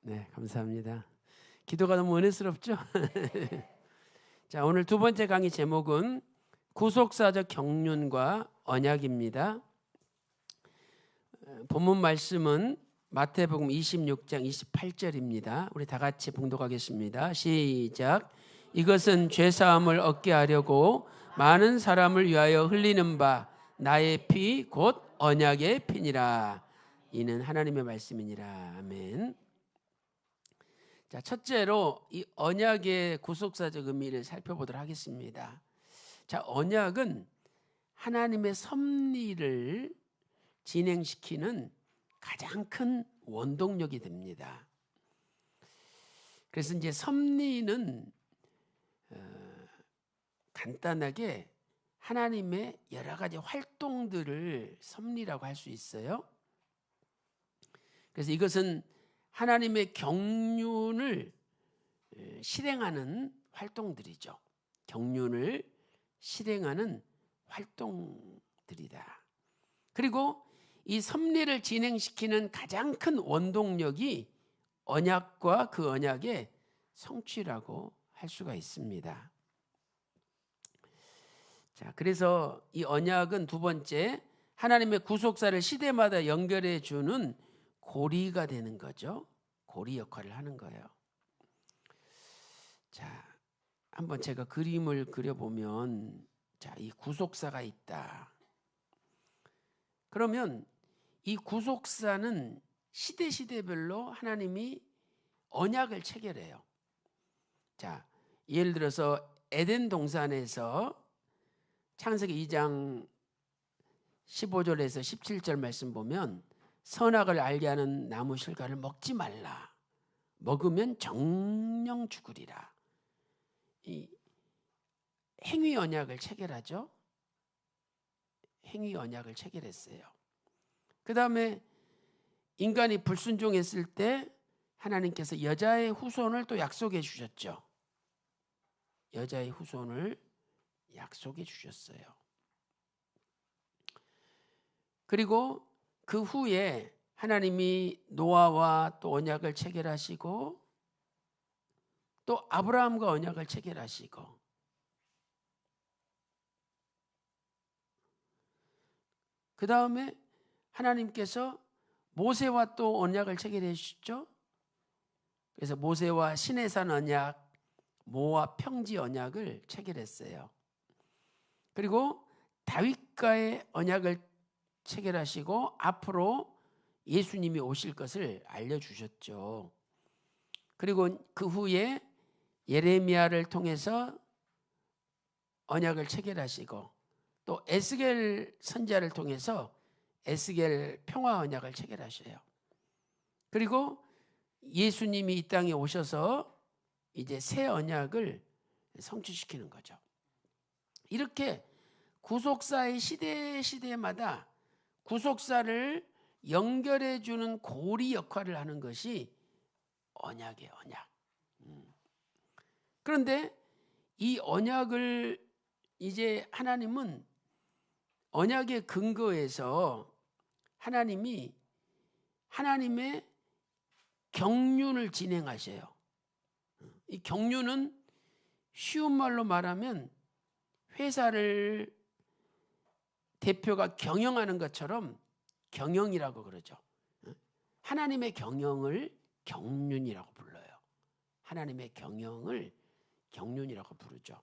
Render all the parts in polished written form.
네, 감사합니다. 기도가 너무 은혜스럽죠? 자, 오늘 두 번째 강의 제목은 구속사적 경륜과 언약입니다. 본문 말씀은 마태복음 26장 28절입니다. 우리 다 같이 봉독하겠습니다. 시작. 이것은 죄사함을 얻게 하려고 많은 사람을 위하여 흘리는 바 나의 피 곧 언약의 피니라. 이는 하나님의 말씀이니라. 아멘. 자, 첫째로 이 언약의 구속사적 의미를 살펴보도록 하겠습니다. 자, 언약은 하나님의 섭리를 진행시키는 가장 큰 원동력이 됩니다. 그래서 이제 섭리는 간단하게 하나님의 여러 가지 활동들을 섭리라고 할 수 있어요. 그래서 이것은 하나님의 경륜을 실행하는 활동들이죠. 경륜을 실행하는 활동들이다. 그리고 이 섭리를 진행시키는 가장 큰 원동력이 언약과 그 언약의 성취라고 할 수가 있습니다. 자, 그래서 이 언약은 두 번째, 하나님의 구속사를 시대마다 연결해 주는 고리가 되는 거죠. 고리 역할을 하는 거예요. 자, 한번 제가 그림을 그려보면, 자, 이 구속사가 있다. 그러면 이 구속사는 시대별로 하나님이 언약을 체결해요. 자, 예를 들어서 에덴 동산에서 창세기 2장 15절에서 17절 말씀 보면 선악을 알게 하는 나무 실과를 먹지 말라. 먹으면 정령 죽으리라. 이 행위 언약을 체결하죠. 행위 언약을 체결했어요. 그 다음에 인간이 불순종했을 때 하나님께서 여자의 후손을 또 약속해 주셨죠. 여자의 후손을 약속해 주셨어요. 그리고 그 후에 하나님이 노아와 또 언약을 체결하시고 또 아브라함과 언약을 체결하시고 그 다음에 하나님께서 모세와 또 언약을 체결해 주셨죠. 그래서 모세와 시내산 언약, 모압 평지 언약을 체결했어요. 그리고 다윗과의 언약을 체결하시고 앞으로 예수님이 오실 것을 알려주셨죠. 그리고 그 후에 예레미야를 통해서 언약을 체결하시고 또 에스겔 선지자를 통해서 에스겔 평화 언약을 체결하셔요. 그리고 예수님이 이 땅에 오셔서 이제 새 언약을 성취시키는 거죠. 이렇게 구속사의 시대마다 구속사를 연결해 주는 고리 역할을 하는 것이 언약이에요. 언약. 그런데 이 언약을 이제 하나님은 언약의 근거에서 하나님이 하나님의 경륜을 진행하셔요. 이 경륜은 쉬운 말로 말하면 회사를 대표가 경영하는 것처럼 경영이라고 그러죠. 하나님의 경영을 경륜이라고 불러요. 하나님의 경영을 경륜이라고 부르죠.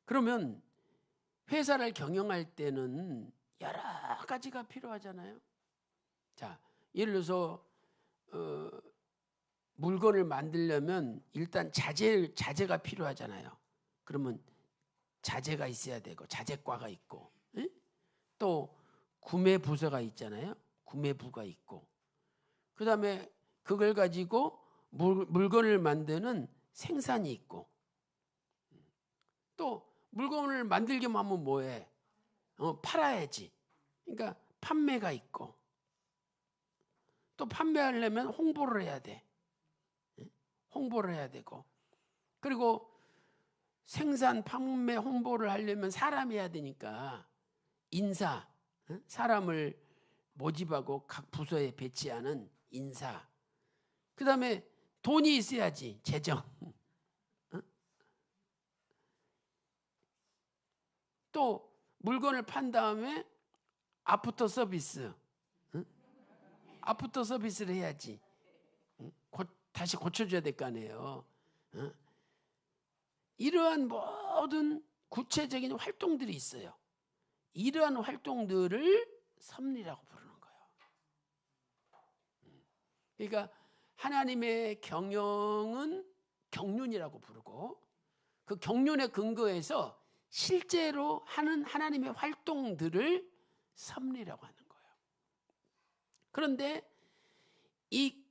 그러면 회사를 경영할 때는 여러 가지가 필요하잖아요. 자, 예를 들어서 물건을 만들려면 일단 자재가 필요하잖아요. 그러면 자재가 있어야 되고 자재과가 있고 또 구매 부서가 있잖아요. 구매부가 있고 그 다음에 그걸 가지고 물건을 만드는 생산이 있고 또 물건을 만들기만 하면 뭐해? 팔아야지. 그러니까 판매가 있고 또 판매하려면 홍보를 해야 돼. 홍보를 해야 되고 그리고 생산, 판매, 홍보를 하려면 사람이 해야 되니까 인사, 사람을 모집하고 각 부서에 배치하는 인사. 그 다음에 돈이 있어야지, 재정. 또 물건을 판 다음에 아프터 서비스. 아프터 서비스를 해야지. 다시 고쳐줘야 될 거 아니에요. 이러한 모든 구체적인 활동들이 있어요. 이러한 활동들을 섭리라고 부르는 거예요. 그러니까 하나님의 경영은 경륜이라고 부르고, 그 경륜에 근거해서 실제로 하는 하나님의 활동들을 섭리라고 하는 거예요. 그런데 이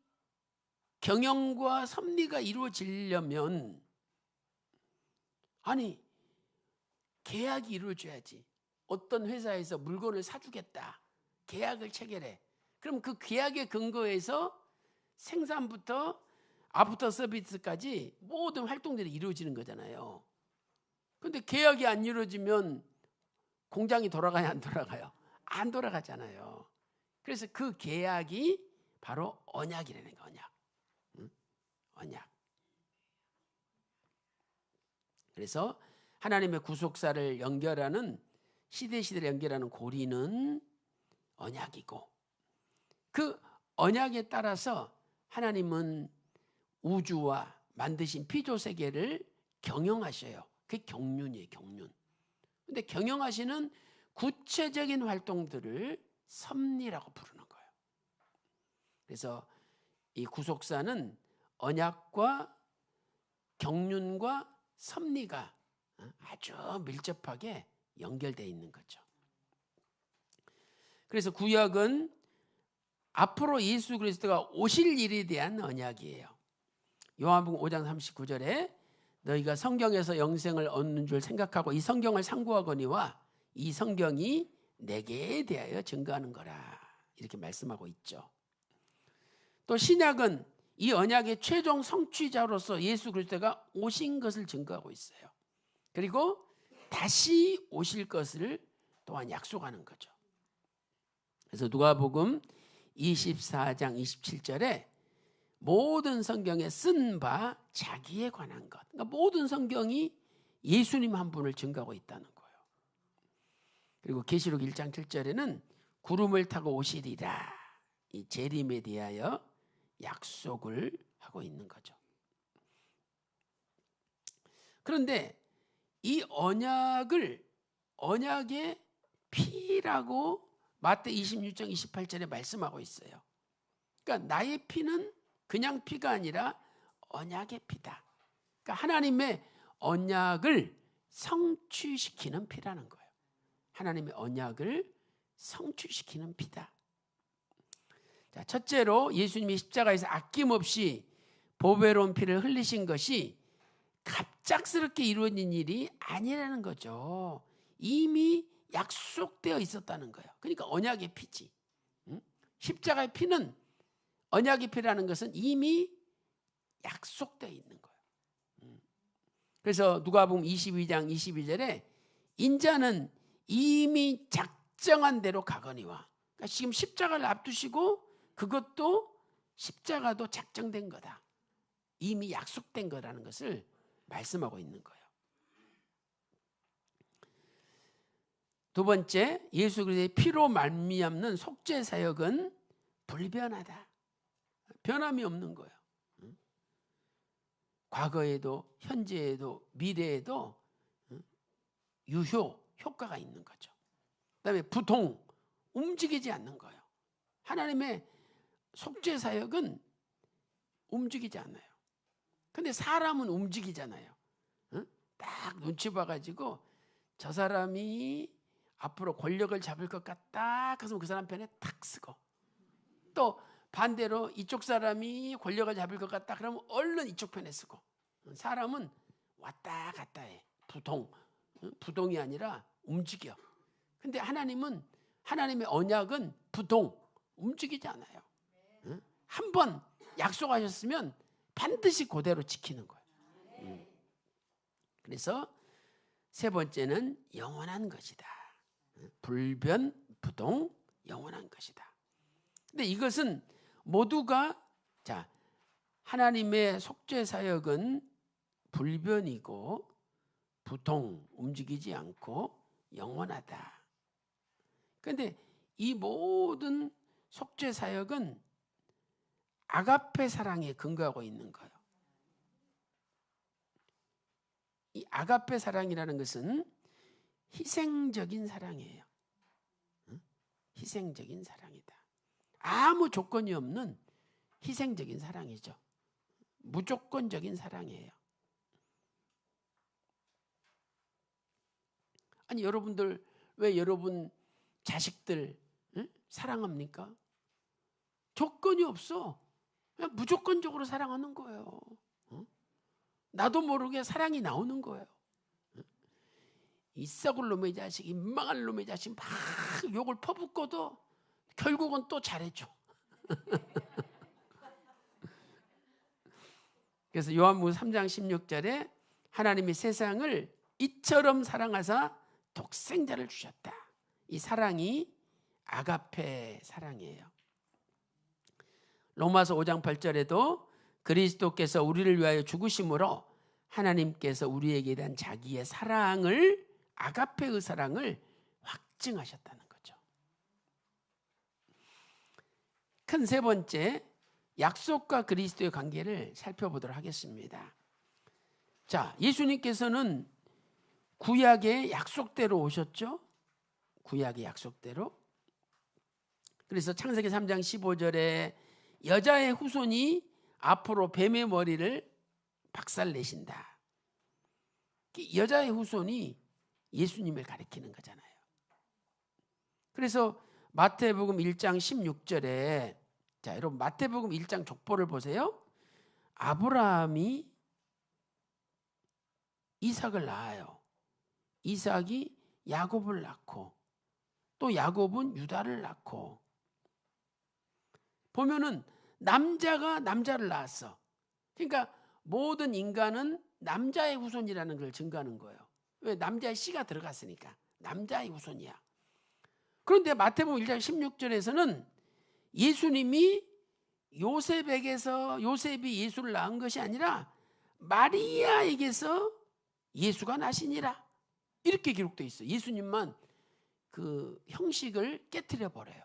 경영과 섭리가 이루어지려면, 아니, 계약이 이루어져야지. 어떤 회사에서 물건을 사주겠다, 계약을 체결해. 그럼 그 계약에 근거해서 생산부터 아프터 서비스까지 모든 활동들이 이루어지는 거잖아요. 그런데 계약이 안 이루어지면 공장이 돌아가요, 안 돌아가요? 안 돌아가잖아요. 그래서 그 계약이 바로 언약이라는 거예요. 언약. 언약. 그래서 하나님의 구속사를 연결하는, 시대를 연결하는 고리는 언약이고, 그 언약에 따라서 하나님은 우주와 만드신 피조세계를 경영하셔요. 그게 경륜이에요. 경륜. 근데 경영하시는 구체적인 활동들을 섭리라고 부르는 거예요. 그래서 이 구속사는 언약과 경륜과 섭리가 아주 밀접하게 연결되어 있는 거죠. 그래서 구약은 앞으로 예수 그리스도가 오실 일에 대한 언약이에요. 요한복음 5장 39절에 너희가 성경에서 영생을 얻는 줄 생각하고 이 성경을 상고하거니와 이 성경이 내게 대하여 증거하는 거라, 이렇게 말씀하고 있죠. 또 신약은 이 언약의 최종 성취자로서 예수 그리스도가 오신 것을 증거하고 있어요. 그리고 다시 오실 것을 또한 약속하는 거죠. 그래서 누가복음 24장 27절에 모든 성경에 쓴 바 자기에 관한 것, 그러니까 모든 성경이 예수님 한 분을 증거하고 있다는 거예요. 그리고 계시록 1장 7절에는 구름을 타고 오시리라, 이 재림에 대하여 약속을 하고 있는 거죠. 그런데 이 언약을 언약의 피라고 마태 26장 28절에 말씀하고 있어요. 그러니까 나의 피는 그냥 피가 아니라 언약의 피다. 그러니까 하나님의 언약을 성취시키는 피라는 거예요. 하나님의 언약을 성취시키는 피다. 자, 첫째로 예수님이 십자가에서 아낌없이 보배로운 피를 흘리신 것이 갑작스럽게 이루어진 일이 아니라는 거죠. 이미 약속되어 있었다는 거예요. 그러니까 언약의 피지. 십자가의 피는, 언약의 피라는 것은 이미 약속되어 있는 거예요. 그래서 누가복음 22장 22절에 인자는 이미 작정한 대로 가거니와, 그러니까 지금 십자가를 앞두시고 그것도 십자가도 작정된 거다, 이미 약속된 거라는 것을 말씀하고 있는 거예요. 두 번째, 예수 그리스도의 피로 말미암는 속죄 사역은 불변하다. 변함이 없는 거예요. 과거에도 현재에도 미래에도 효과가 있는 거죠. 그다음에 부통, 움직이지 않는 거예요. 하나님의 속죄 사역은 움직이지 않아요. 근데 사람은 움직이잖아요. 딱 눈치 봐가지고 저 사람이 앞으로 권력을 잡을 것 같다, 그래서 그 사람 편에 탁 쓰고, 또 반대로 이쪽 사람이 권력을 잡을 것 같다 그러면 얼른 이쪽 편에 쓰고. 사람은 왔다 갔다 해. 부동이 아니라 움직여. 근데 하나님은, 하나님의 언약은 부동, 움직이지 않아요. 한번 약속하셨으면 반드시 그대로 지키는 거예요. 그래서 세 번째는 영원한 것이다. 불변, 부동, 영원한 것이다. 근데 이것은 모두가 자, 하나님의 속죄 사역은 불변이고 부동, 움직이지 않고 영원하다. 그런데 이 모든 속죄 사역은 아가페 사랑에 근거하고 있는 거예요. 이 아가페 사랑이라는 것은 희생적인 사랑이에요. 희생적인 사랑이다. 아무 조건이 없는 희생적인 사랑이죠. 무조건적인 사랑이에요. 아니 여러분들 왜 여러분 자식들 사랑합니까? 조건이 없어. 그냥 무조건적으로 사랑하는 거예요. 나도 모르게 사랑이 나오는 거예요. 이 썩을 놈의 자식, 이 망할 놈의 자식 막 욕을 퍼붓고도 결국은 또 잘해줘. 그래서 요한복음 3장 16절에 하나님이 세상을 이처럼 사랑하사 독생자를 주셨다. 이 사랑이 아가페 사랑이에요. 로마서 5장 8절에도 그리스도께서 우리를 위하여 죽으심으로 하나님께서 우리에게 대한 자기의 사랑을 아가페의 사랑을 확증하셨다는 거죠. 큰 세 번째, 약속과 그리스도의 관계를 살펴보도록 하겠습니다. 자, 예수님께서는 구약의 약속대로 오셨죠? 구약의 약속대로. 그래서 창세기 3장 15절에 여자의 후손이 앞으로 뱀의 머리를 박살내신다. 여자의 후손이 예수님을 가리키는 거잖아요. 그래서 마태복음 1장 16절에 자, 여러분 마태복음 1장 족보를 보세요. 아브라함이 이삭을 낳아요. 이삭이 야곱을 낳고 또 야곱은 유다를 낳고 보면은 남자가 남자를 낳았어. 그러니까 모든 인간은 남자의 후손이라는 걸 증거하는 거예요. 왜? 남자의 씨가 들어갔으니까 남자의 후손이야. 그런데 마태복음 1장 16절에서는 예수님이 요셉에게서 요셉이 예수를 낳은 것이 아니라 마리아에게서 예수가 나시니라 이렇게 기록되어 있어요. 예수님만 그 형식을 깨트려 버려요.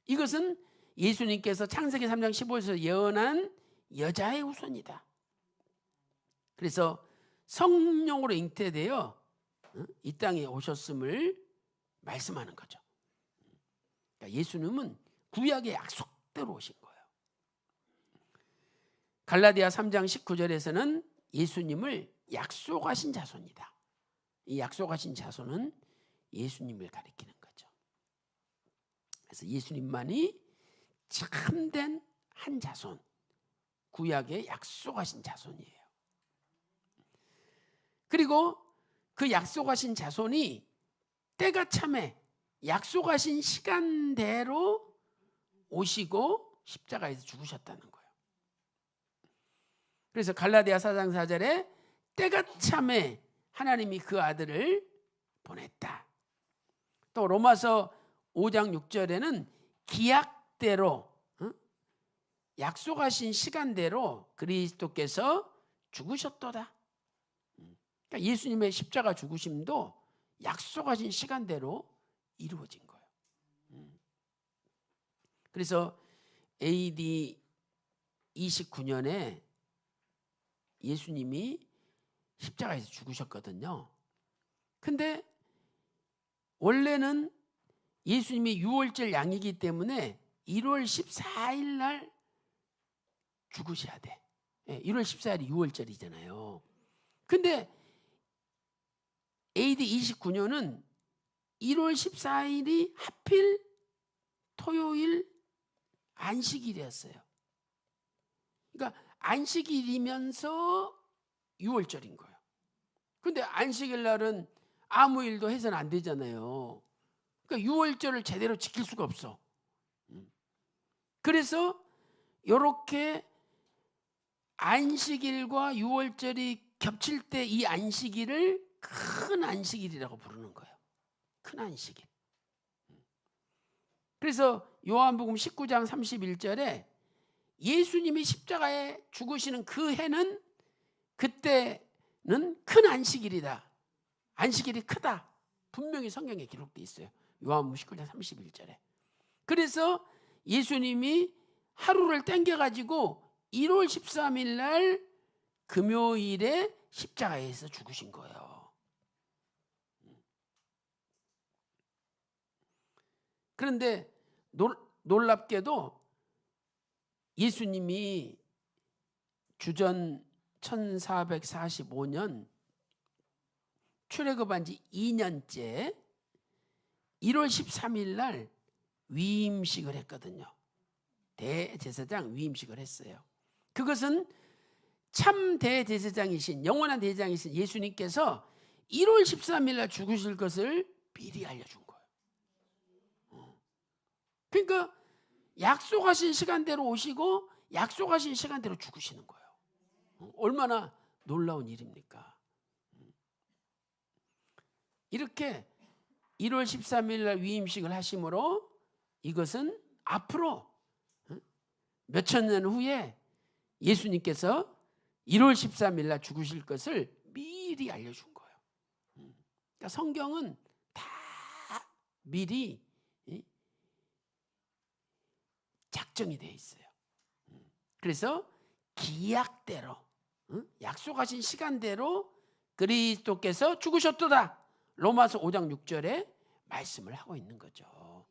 이것은 예수님께서 창세기 3장 15절에서 예언한 여자의 후손이다. 그래서 성령으로 잉태되어 이 땅에 오셨음을 말씀하는 거죠. 그러니까 예수님은 구약의 약속대로 오신 거예요. 갈라디아 3장 19절에서는 예수님을 약속하신 자손이다. 이 약속하신 자손은 예수님을 가리키는 거죠. 그래서 예수님만이 참된 한 자손, 구약의 약속하신 자손이에요. 그리고 그 약속하신 자손이 때가 참에 약속하신 시간대로 오시고 십자가에서 죽으셨다는 거예요. 그래서 갈라디아 4장 4절에 때가 참에 하나님이 그 아들을 보냈다. 또 로마서 5장 6절에는 기약대로 약속하신 시간대로 그리스도께서 죽으셨도다. 그러니까 예수님의 십자가 죽으심도 약속하신 시간대로 이루어진 거예요. 그래서 AD 29년에 예수님이 십자가에서 죽으셨거든요. 근데 원래는 예수님이 유월절 양이기 때문에 1월 14일 날 죽으셔야 돼. 1월 14일이 유월절이잖아요. 근데 AD 29년은 1월 14일이 하필 토요일 안식일이었어요. 그러니까 안식일이면서 유월절인 거예요. 근데 안식일 날은 아무 일도 해서는 안 되잖아요. 그러니까 유월절을 제대로 지킬 수가 없어. 그래서 이렇게 안식일과 유월절이 겹칠 때 이 안식일을 큰 안식일이라고 부르는 거예요. 큰 안식일. 그래서 요한복음 19장 31절에 예수님이 십자가에 죽으시는 그 해는 그때는 큰 안식일이다. 안식일이 크다. 분명히 성경에 기록되어 있어요. 요한복음 19장 31절에. 그래서 예수님이 하루를 땡겨가지고 1월 13일 날 금요일에 십자가에서 죽으신 거예요. 그런데 놀랍게도 예수님이 주전 1445년 출애굽한 지 2년째 1월 13일 날 위임식을 했거든요. 대제사장 위임식을 했어요. 그것은 참 대제사장이신 영원한 대제사장이신 예수님께서 1월 13일 날 죽으실 것을 미리 알려준 거예요. 그러니까 약속하신 시간대로 오시고 약속하신 시간대로 죽으시는 거예요. 얼마나 놀라운 일입니까? 이렇게 1월 13일 날 위임식을 하심으로 이것은 앞으로 몇천 년 후에 예수님께서 1월 13일 날 죽으실 것을 미리 알려준 거예요. 그러니까 성경은 다 미리 작정이 되어 있어요. 그래서 기약대로 약속하신 시간대로 그리스도께서 죽으셨도다. 로마서 5장 6절에 말씀을 하고 있는 거죠.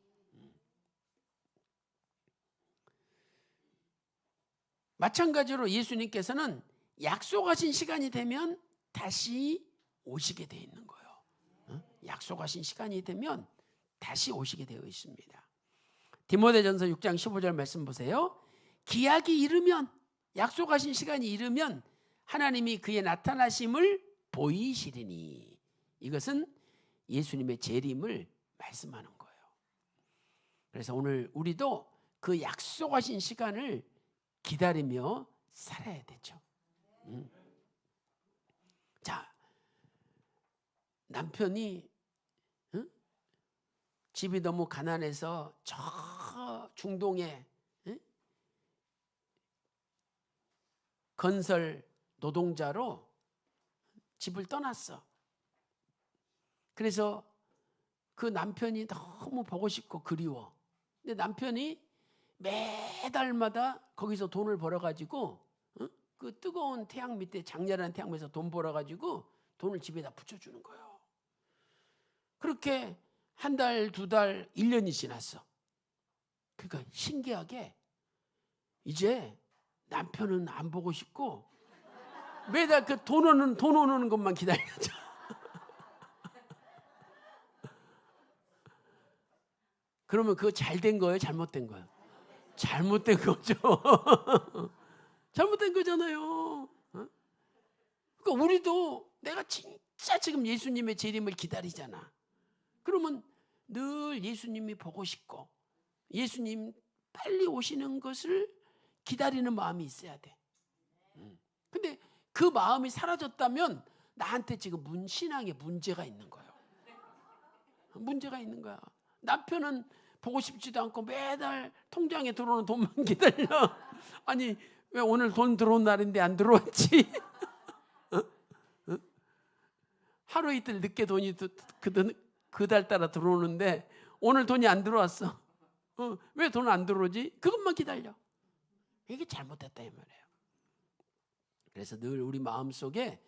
마찬가지로 예수님께서는 약속하신 시간이 되면 다시 오시게 되어 있는 거예요. 약속하신 시간이 되면 다시 오시게 되어 있습니다. 디모데전서 6장 15절 말씀 보세요. 기약이 이르면 약속하신 시간이 이르면 하나님이 그의 나타나심을 보이시리니 이것은 예수님의 재림을 말씀하는 거예요. 그래서 오늘 우리도 그 약속하신 시간을 기다리며 살아야 되죠. 자, 남편이 집이 너무 가난해서 저 중동에 건설 노동자로 집을 떠났어. 그래서 그 남편이 너무 보고 싶고 그리워. 근데 남편이 매달마다 거기서 돈을 벌어가지고 그 뜨거운 태양 밑에 장렬한 태양 밑에서 돈 벌어가지고 돈을 집에다 붙여주는 거예요. 그렇게 한 달, 두 달, 1년이 지났어. 그러니까 신기하게 이제 남편은 안 보고 싶고 매달 그 돈 오는 것만 기다리죠. 그러면 그거 잘된 거예요? 잘못된 거예요? 잘못된 거죠. 잘못된 거잖아요. 그러니까 우리도 내가 진짜 지금 예수님의 재림을 기다리잖아. 그러면 늘 예수님이 보고 싶고 예수님 빨리 오시는 것을 기다리는 마음이 있어야 돼. 근데 그 마음이 사라졌다면 나한테 지금 신앙에 문제가 있는 거예요. 문제가 있는 거야. 남편은 보고 싶지도 않고 매달 통장에 들어오는 돈만 기다려. 아니 왜 오늘 돈 들어온 날인데 안 들어왔지? 하루 이틀 늦게 돈이 그 달 따라 들어오는데 오늘 돈이 안 들어왔어. 왜 돈 안 들어오지? 그것만 기다려. 이게 잘못됐다 이 말이에요. 그래서 늘 우리 마음속에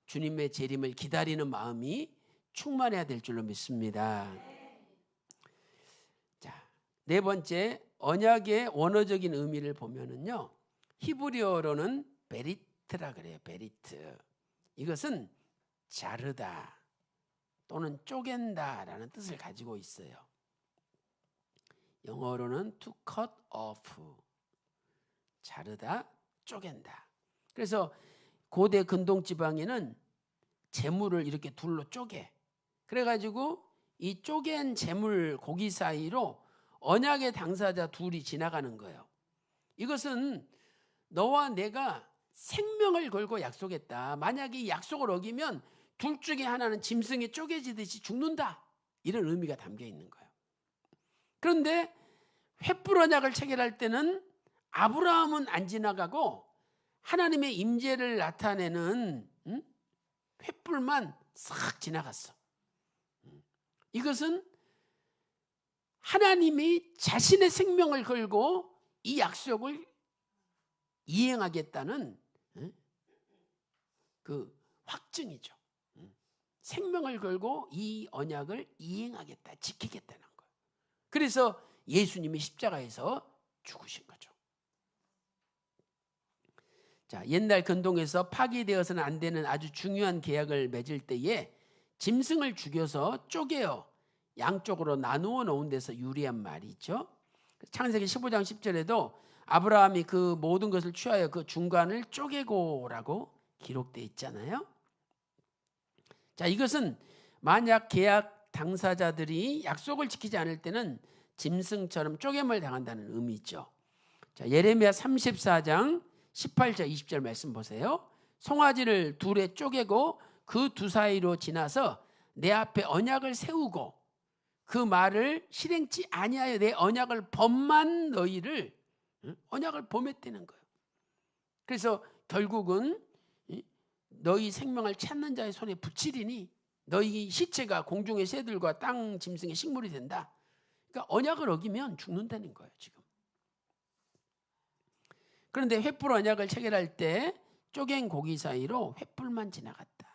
주님의 재림을 기다리는 마음이 충만해야 될 줄로 믿습니다. 자, 네 번째 언약의 원어적인 의미를 보면은요. 히브리어로는 베리트라 그래요. 베리트. 이것은 자르다 또는 쪼갠다라는 뜻을 가지고 있어요. 영어로는 to cut off. 자르다, 쪼갠다. 그래서 고대 근동 지방에는 재물을 이렇게 둘로 쪼개. 그래가지고 이 쪼갠 재물 고기 사이로 언약의 당사자 둘이 지나가는 거예요. 이것은 너와 내가 생명을 걸고 약속했다. 만약에 이 약속을 어기면 둘 중에 하나는 짐승이 쪼개지듯이 죽는다. 이런 의미가 담겨 있는 거예요. 그런데 횃불 언약을 체결할 때는 아브라함은 안 지나가고 하나님의 임재를 나타내는 횃불만 싹 지나갔어. 이것은 하나님이 자신의 생명을 걸고 이 약속을 이행하겠다는 그 확증이죠. 생명을 걸고 이 언약을 이행하겠다, 지키겠다는 거예요. 그래서 예수님이 십자가에서 죽으신 거죠. 자, 옛날 근동에서 파기되어서는 안 되는 아주 중요한 계약을 맺을 때에 짐승을 죽여서 쪼개어 양쪽으로 나누어 놓은 데서 유리한 말이죠. 창세기 15장 10절에도 아브라함이 그 모든 것을 취하여 그 중간을 쪼개고라고 기록되어 있잖아요. 자, 이것은 만약 계약 당사자들이 약속을 지키지 않을 때는 짐승처럼 쪼개물 당한다는 의미죠. 자, 예레미야 34장 18절 20절 말씀 보세요. 송아지를 둘에 쪼개고 그 두 사이로 지나서 내 앞에 언약을 세우고 그 말을 실행치 아니하여 내 언약을 범한 너희를 언약을 범했다는 거예요. 그래서 결국은 너희 생명을 찾는 자의 손에 붙이리니 너희 시체가 공중의 새들과 땅 짐승의 식물이 된다. 그러니까 언약을 어기면 죽는다는 거예요, 지금. 그런데 횃불 언약을 체결할 때 쪼갠 고기 사이로 횃불만 지나갔다.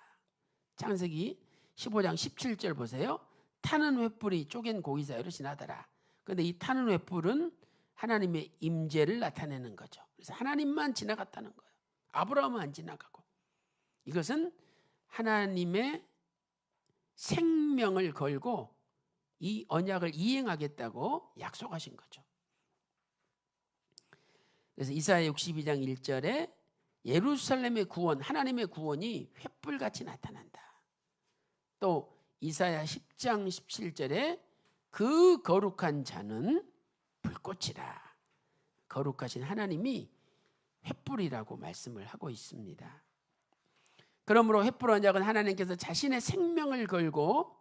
창세기 15장 17절 보세요. 타는 횃불이 쪼갠 고기 사이로 지나더라. 그런데 이 타는 횃불은 하나님의 임재를 나타내는 거죠. 그래서 하나님만 지나갔다는 거예요. 아브라함은 안 지나가고. 이것은 하나님의 생명을 걸고 이 언약을 이행하겠다고 약속하신 거죠. 그래서 이사야 62장 1절에 예루살렘의 구원, 하나님의 구원이 횃불같이 나타난다. 또 이사야 10장 17절에 그 거룩한 자는 불꽃이라. 거룩하신 하나님이 횃불이라고 말씀을 하고 있습니다. 그러므로 횃불 언약은 하나님께서 자신의 생명을 걸고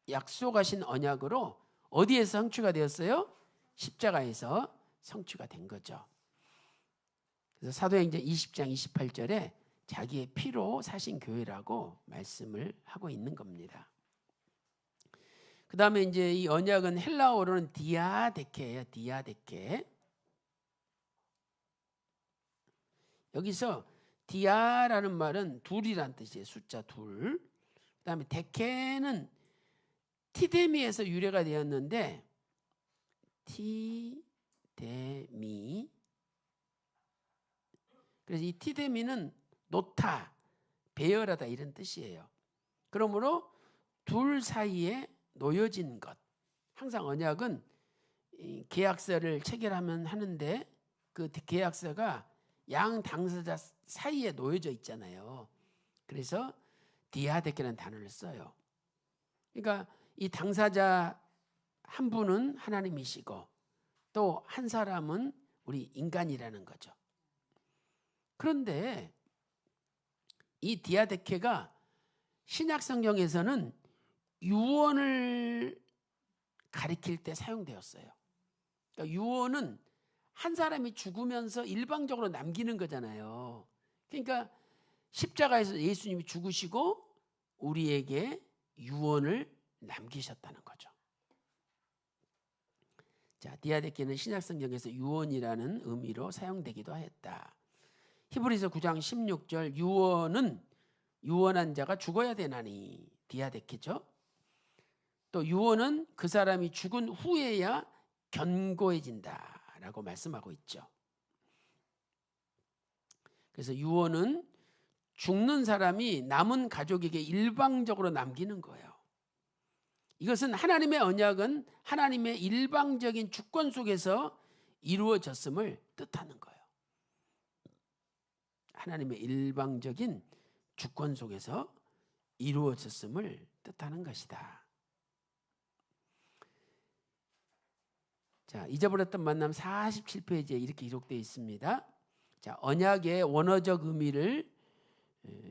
약속하신 언약으로 어디에서 성취가 되었어요? 십자가에서 성취가 된 거죠. 그래서 사도행전 20장 28절에 자기의 피로 사신 교회라고 말씀을 하고 있는 겁니다. 그 다음에 이제 이 언약은 헬라어로는 디아데케예요. 디아데케. 여기서 디아라는 말은 둘이란 뜻이에요. 숫자 둘. 그 다음에 데케는 티데미에서 유래가 되었는데 티데미. 그래서 이 티데미는 놓다, 배열하다 이런 뜻이에요. 그러므로 둘 사이에 놓여진 것. 항상 언약은 계약서를 체결하면 하는데 그 계약서가 양 당사자 사이에 놓여져 있잖아요. 그래서 디아데케라는 단어를 써요. 그러니까 이 당사자 한 분은 하나님이시고 또 한 사람은 우리 인간이라는 거죠. 그런데 이 디아데케가 신약 성경에서는 유언을 가리킬 때 사용되었어요. 그러니까 유언은 한 사람이 죽으면서 일방적으로 남기는 거잖아요. 그러니까 십자가에서 예수님이 죽으시고 우리에게 유언을 남기셨다는 거죠. 자, 디아데케는 신약 성경에서 유언이라는 의미로 사용되기도 했다. 히브리서 9장 16절 유언은 유언한 자가 죽어야 되나니 디아데케죠. 또 유언은 그 사람이 죽은 후에야 견고해진다라고 말씀하고 있죠. 그래서 유언은 죽는 사람이 남은 가족에게 일방적으로 남기는 거예요. 이것은 하나님의 언약은 하나님의 일방적인 주권 속에서 이루어졌음을 뜻하는 거예요. 하나님의 일방적인 주권 속에서 이루어졌음을 뜻하는 것이다. 자, 잊어버렸던 만남 47페이지에 이렇게 기록되어 있습니다. 자, 언약의 원어적 의미를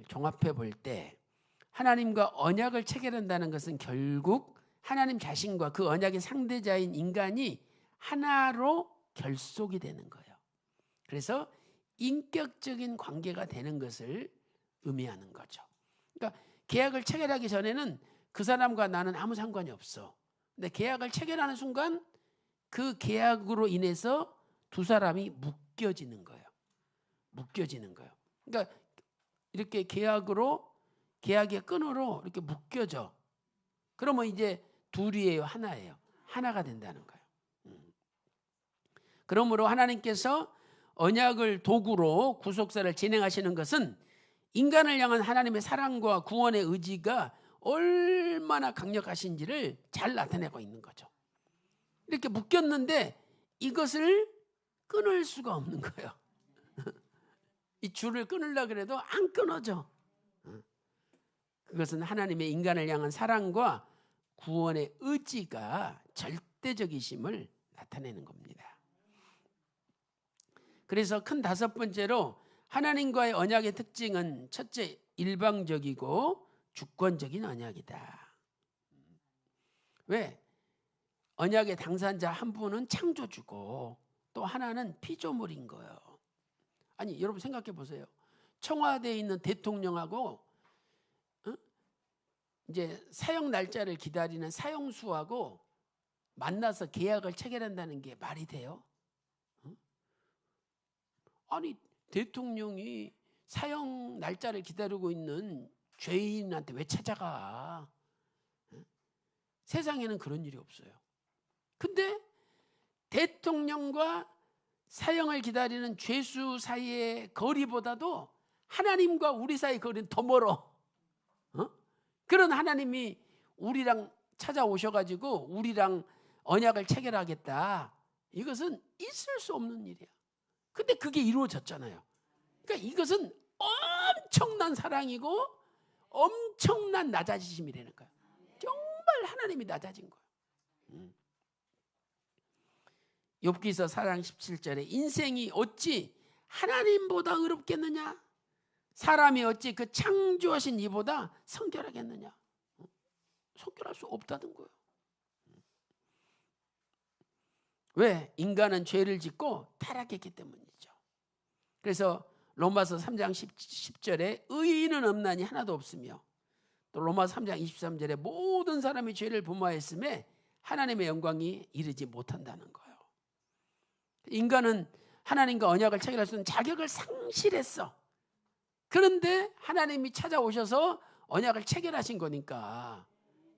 종합해 볼 때 하나님과 언약을 체결한다는 것은 결국 하나님 자신과 그 언약의 상대자인 인간이 하나로 결속이 되는 거예요. 그래서 인격적인 관계가 되는 것을 의미하는 거죠. 그러니까 계약을 체결하기 전에는 그 사람과 나는 아무 상관이 없어. 근데 계약을 체결하는 순간 그 계약으로 인해서 두 사람이 묶여지는 거예요. 묶여지는 거예요. 그러니까 이렇게 계약의 끈으로 이렇게 묶여져. 그러면 이제 둘이에요, 하나예요. 하나가 된다는 거예요. 그러므로 하나님께서 언약을 도구로 구속사를 진행하시는 것은 인간을 향한 하나님의 사랑과 구원의 의지가 얼마나 강력하신지를 잘 나타내고 있는 거죠. 이렇게 묶였는데 이것을 끊을 수가 없는 거예요. 이 줄을 끊으려고 해도 안 끊어져. 그것은 하나님의 인간을 향한 사랑과 구원의 의지가 절대적이심을 나타내는 겁니다. 그래서 큰 다섯 번째로 하나님과의 언약의 특징은 첫째, 일방적이고 주권적인 언약이다. 왜? 언약의 당사자 한 분은 창조주고 또 하나는 피조물인 거예요. 아니, 여러분 생각해 보세요. 청와대에 있는 대통령하고 이제 사형 날짜를 기다리는 사형수하고 만나서 계약을 체결한다는 게 말이 돼요? 아니, 대통령이 사형 날짜를 기다리고 있는 죄인한테 왜 찾아가? 세상에는 그런 일이 없어요. 근데 대통령과 사형을 기다리는 죄수 사이의 거리보다도 하나님과 우리 사이의 거리는 더 멀어. 그런 하나님이 우리랑 찾아오셔가지고 우리랑 언약을 체결하겠다. 이것은 있을 수 없는 일이야. 근데 그게 이루어졌잖아요. 그러니까 이것은 엄청난 사랑이고 엄청난 낮아지심이라는 거야. 정말 하나님이 낮아진 거야. 욥기서 4장 17절에 인생이 어찌 하나님보다 의롭겠느냐? 사람이 어찌 그 창조하신 이보다 성결하겠느냐? 성결할 수 없다는 거예요. 왜? 인간은 죄를 짓고 타락했기 때문이죠. 그래서 로마서 3장 10절에 의인은 없나니 하나도 없으며 또 로마서 3장 23절에 모든 사람이 죄를 범하였음에 하나님의 영광이 이르지 못한다는 거예요. 인간은 하나님과 언약을 체결할 수 있는 자격을 상실했어. 그런데 하나님이 찾아오셔서 언약을 체결하신 거니까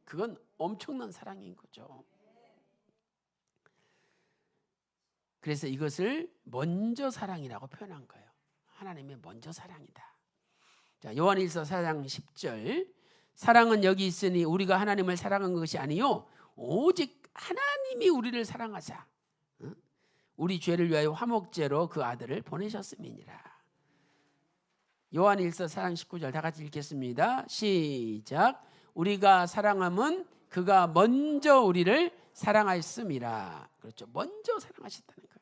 그건 엄청난 사랑인 거죠. 그래서 이것을 먼저 사랑이라고 표현한 거예요. 하나님의 먼저 사랑이다. 자, 요한일서 4장 10절 사랑은 여기 있으니 우리가 하나님을 사랑한 것이 아니요 오직 하나님이 우리를 사랑하사 우리 죄를 위하여 화목제로 그 아들을 보내셨음이니라. 요한일서 4장 19절 다 같이 읽겠습니다. 시작. 우리가 사랑함은 그가 먼저 우리를 사랑하였음이라. 그렇죠. 먼저 사랑하셨다는 거예요.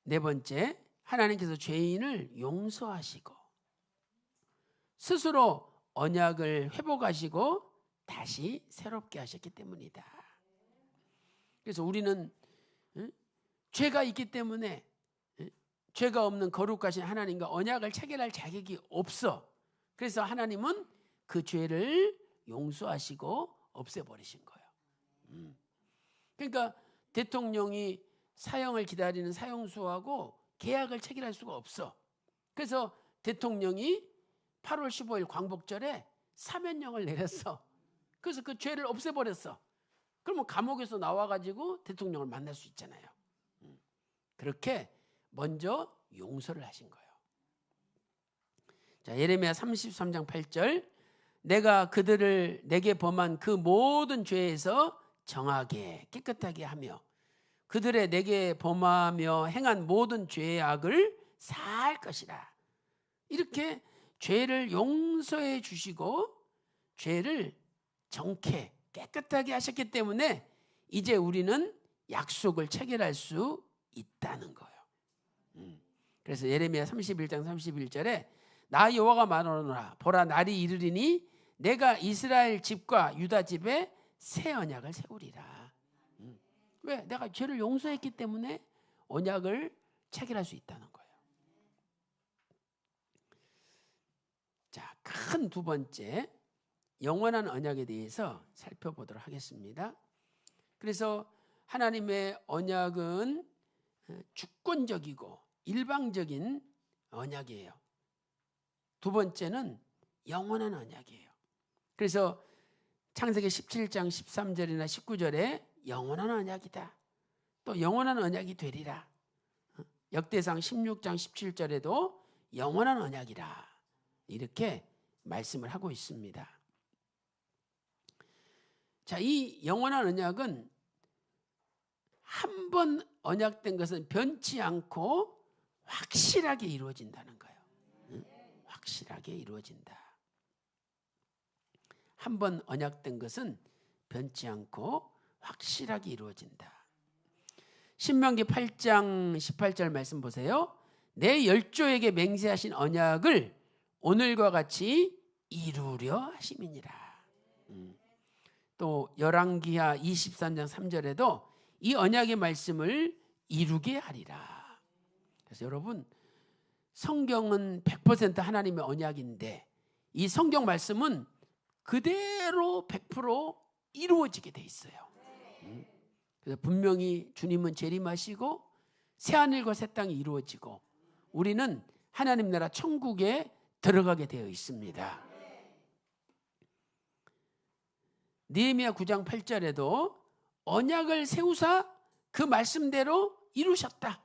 네 번째, 하나님께서 죄인을 용서하시고 스스로 언약을 회복하시고 다시 새롭게 하셨기 때문이다. 그래서 우리는 죄가 있기 때문에 죄가 없는 거룩하신 하나님과 언약을 체결할 자격이 없어. 그래서 하나님은 그 죄를 용서하시고 없애버리신 거예요. 그러니까 대통령이 사형을 기다리는 사형수하고 계약을 체결할 수가 없어. 그래서 대통령이 8월 15일 광복절에 사면령을 내렸어. 그래서 그 죄를 없애버렸어. 그러면 감옥에서 나와가지고 대통령을 만날 수 있잖아요. 그렇게 먼저 용서를 하신 거예요. 자, 예레미야 33장 8절 내가 그들을 내게 범한 그 모든 죄에서 정하게 깨끗하게 하며 그들의 내게 범하며 행한 모든 죄의 악을 사할 것이라. 이렇게 죄를 용서해 주시고 죄를 정케 깨끗하게 하셨기 때문에 이제 우리는 약속을 체결할 수 있다는 거예요. 그래서 예레미야 31장 31절에 나 여호와가 말하노라 보라 날이 이르리니 내가 이스라엘 집과 유다 집에 새 언약을 세우리라. 왜? 내가 죄를 용서했기 때문에 언약을 체결할 수 있다는 거예요. 자, 큰 두 번째 영원한 언약에 대해서 살펴보도록 하겠습니다. 그래서 하나님의 언약은 주권적이고 일방적인 언약이에요. 두 번째는 영원한 언약이에요. 그래서 창세기 17장 13절이나 19절에 영원한 언약이다. 또 영원한 언약이 되리라. 역대상 16장 17절에도 영원한 언약이라. 이렇게 말씀을 하고 있습니다. 자, 이 영원한 언약은 한 번 언약된 것은 변치 않고 확실하게 이루어진다는 거예요. 확실하게 이루어진다. 한 번 언약된 것은 변치 않고 확실하게 이루어진다. 신명기 8장 18절 말씀 보세요. 내 열조에게 맹세하신 언약을 오늘과 같이 이루려 하심이니라. 또 열왕기하 23장 3절에도 이 언약의 말씀을 이루게 하리라. 그래서 여러분, 성경은 100% 하나님의 언약인데 이 성경 말씀은 그대로 100% 이루어지게 돼 있어요. 그래서 분명히 주님은 재림하시고 새하늘과 새 땅이 이루어지고 우리는 하나님 나라 천국에 들어가게 되어 있습니다. 느헤미야 9장 8절에도 언약을 세우사 그 말씀대로 이루셨다.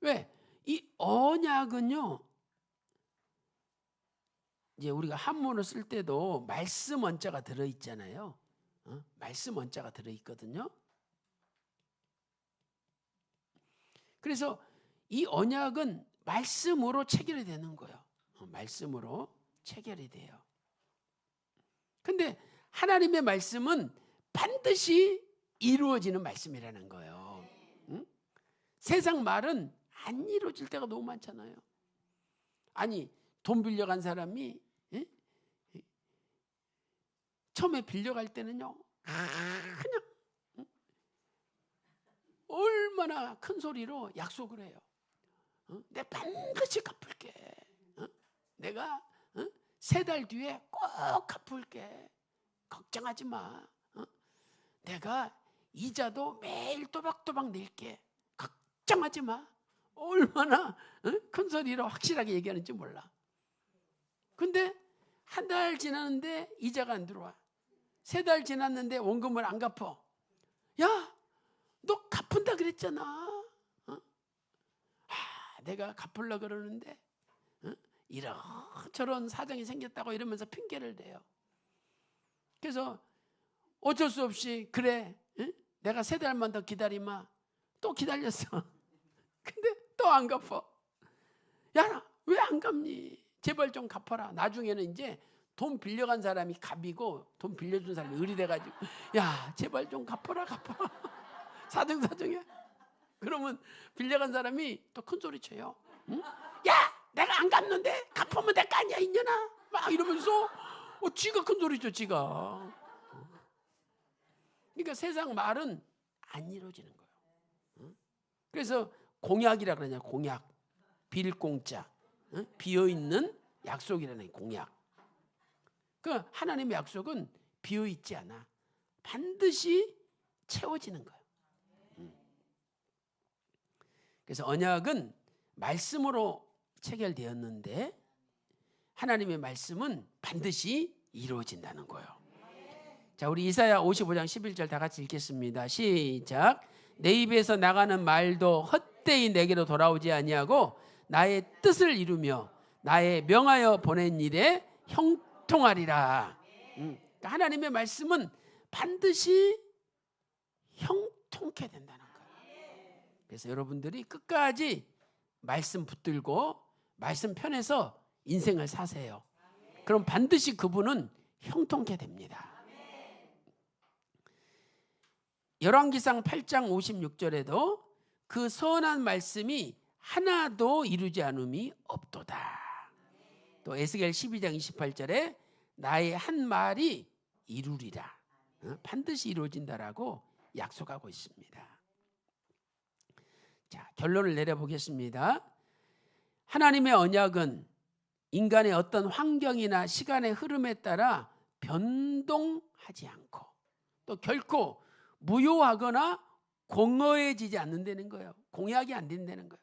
왜? 이 언약은요, 이제 우리가 한문을 쓸 때도 말씀 원자가 들어있잖아요. 말씀 원자가 들어있거든요. 그래서 이 언약은 말씀으로 체결이 되는 거예요. 말씀으로 체결이 돼요. 근데 하나님의 말씀은 반드시 이루어지는 말씀이라는 거예요. 세상 말은 안 이루어질 때가 너무 많잖아요. 아니, 돈 빌려간 사람이 처음에 빌려갈 때는요, 그냥 얼마나 큰 소리로 약속을 해요. 내가 반드시 갚을게. 내가 3달 뒤에 꼭 갚을게. 걱정하지 마. 내가 이자도 매일 또박또박 낼게. 걱정하지 마. 얼마나 큰 소리로 확실하게 얘기하는지 몰라. 근데 한 달 지났는데 이자가 안 들어와. 3달 지났는데 원금을 안 갚어. 야, 너 갚은다 그랬잖아. 내가 갚으려고 그러는데 이런저런 사정이 생겼다고 이러면서 핑계를 대요. 그래서 어쩔 수 없이 그래, 내가 3달만 더 기다리마. 또 기다렸어. 근데 또 안 갚아. 야, 왜 안 갚니? 제발 좀 갚아라. 나중에는 이제 돈 빌려간 사람이 갑이고 돈 빌려준 사람이 을이 돼가지고, 야, 제발 좀 갚아라. 사정사정해. 그러면 빌려간 사람이 또 큰 소리 쳐요. 야, 내가 안 갚는데 갚으면 될 거 아니야, 이년아. 막 이러면서 지가 큰 소리 쳐, 지가. 그러니까 세상 말은 안 이루어지는 거예요. 그래서 공약이라 그러냐, 공약. 빌공짜. 비어있는 약속이라는 공약. 그 하나님의 약속은 비어있지 않아. 반드시 채워지는 거예요. 그래서 언약은 말씀으로 체결되었는데 하나님의 말씀은 반드시 이루어진다는 거예요. 자, 우리 이사야 55장 11절 다 같이 읽겠습니다. 시작. 내 입에서 나가는 말도 헛되이 내게로 돌아오지 아니하고 나의 뜻을 이루며 나의 명하여 보낸 일에 형통하리라. 그러니까 하나님의 말씀은 반드시 형통케 된다는 거예요. 그래서 여러분들이 끝까지 말씀 붙들고 말씀 편에서 인생을 사세요. 그럼 반드시 그분은 형통케 됩니다. 열왕기상 8장 56절에도 그 선한 말씀이 하나도 이루지 않음이 없도다. 또 에스겔 12장 28절에 나의 한 말이 이루리라. 반드시 이루어진다라고 약속하고 있습니다. 자, 결론을 내려보겠습니다. 하나님의 언약은 인간의 어떤 환경이나 시간의 흐름에 따라 변동하지 않고 또 결코 무효하거나 공허해지지 않는다는 거예요. 공약이 안 된다는 거예요.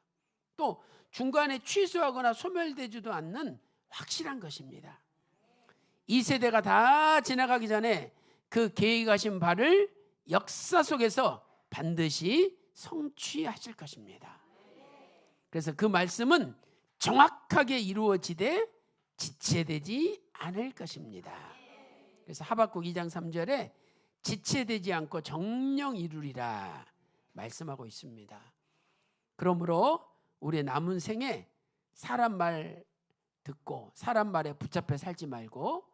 또 중간에 취소하거나 소멸되지도 않는 확실한 것입니다. 이 세대가 다 지나가기 전에 그 계획하신 바를 역사 속에서 반드시 성취하실 것입니다. 그래서 그 말씀은 정확하게 이루어지되 지체되지 않을 것입니다. 그래서 하박국 2장 3절에 지체되지 않고 정령 이루리라 말씀하고 있습니다. 그러므로 우리의 남은 생에 사람 말 듣고 사람 말에 붙잡혀 살지 말고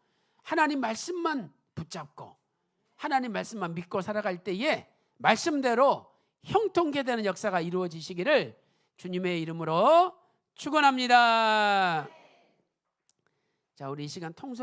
하나님 말씀만 붙잡고 하나님 말씀만 믿고 살아갈 때에 말씀대로 형통케 되는 역사가 이루어지시기를 주님의 이름으로 축원합니다. 자, 우리 이 시간 통성